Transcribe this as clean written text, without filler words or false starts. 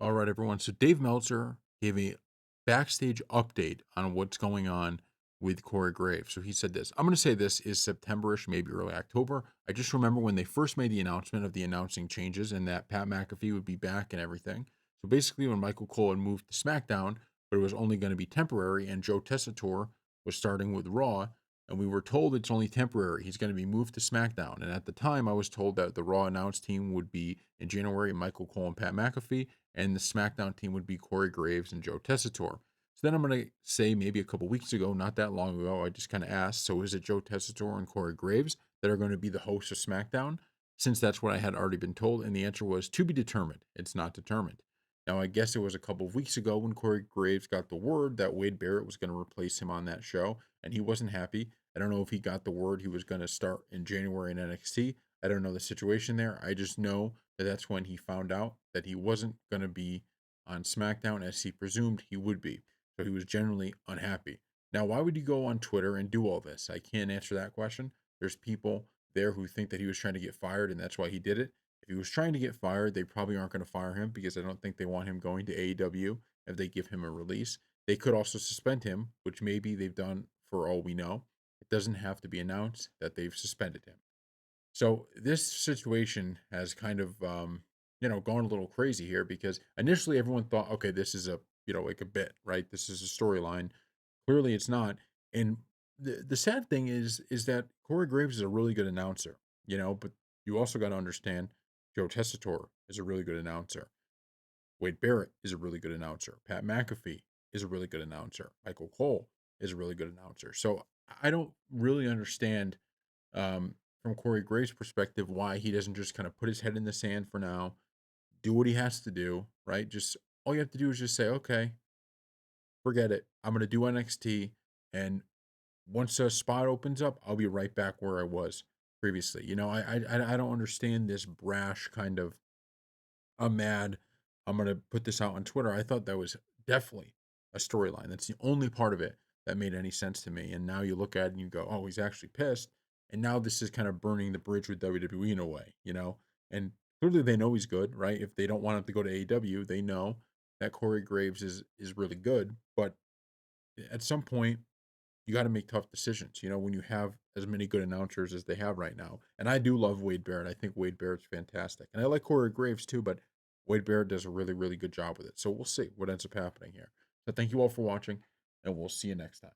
All right, everyone. So Dave Meltzer gave a backstage update on what's going on with Corey Graves. So he said this. I'm going to say this is Septemberish, maybe early October. I just remember when they first made the announcement of the announcing changes and that Pat McAfee would be back and everything. So basically, when Michael Cole had moved to SmackDown, but it was only going to be temporary, and Joe Tessitore was starting with Raw, and we were told it's only temporary. He's going to be moved to SmackDown. And at the time, I was told that the Raw announce team would be in January Michael Cole and Pat McAfee, and the SmackDown team would be Corey Graves and Joe Tessitore. So then I'm going to say maybe a couple weeks ago, not that long ago, I just kind of asked, so is it Joe Tessitore and Corey Graves that are going to be the hosts of SmackDown? Since that's what I had already been told. And the answer was to be determined. It's not determined. Now, I guess it was a couple of weeks ago when Corey Graves got the word that Wade Barrett was going to replace him on that show, and he wasn't happy. I don't know if he got the word he was going to start in January in NXT. I don't know the situation there. I just know that that's when he found out that he wasn't going to be on SmackDown as he presumed he would be. So he was generally unhappy. Now, why would he go on Twitter and do all this? I can't answer that question. There's people there who think that he was trying to get fired and that's why he did it. If he was trying to get fired, they probably aren't going to fire him because I don't think they want him going to AEW if they give him a release. They could also suspend him, which maybe they've done for all we know. It doesn't have to be announced that they've suspended him. So this situation has kind of gone a little crazy here because initially everyone thought, okay, this is a like a bit, right? This is a storyline. Clearly, it's not. And the sad thing is that Corey Graves is a really good announcer, but you also got to understand Joe Tessitore is a really good announcer. Wade Barrett is a really good announcer. Pat McAfee is a really good announcer. Michael Cole is a really good announcer. So I don't really understand from Corey Gray's perspective, why he doesn't just kind of put his head in the sand for now, do what he has to do, right? Just all you have to do is just say, okay, forget it. I'm going to do NXT. And once a spot opens up, I'll be right back where I was previously. I don't understand this brash kind of I'm mad. I'm gonna put this out on Twitter. I thought that was definitely a storyline. That's the only part of it that made any sense to me. And now you look at it and you go, oh, he's actually pissed. And now this is kind of burning the bridge with WWE in a way. And clearly they know he's good, right? If they don't want him to go to AEW, they know that Corey Graves is really good. But at some point, you got to make tough decisions, when you have as many good announcers as they have right now. And I do love Wade Barrett. I think Wade Barrett's fantastic. And I like Corey Graves too, but Wade Barrett does a really, really good job with it. So we'll see what ends up happening here. So thank you all for watching, and we'll see you next time.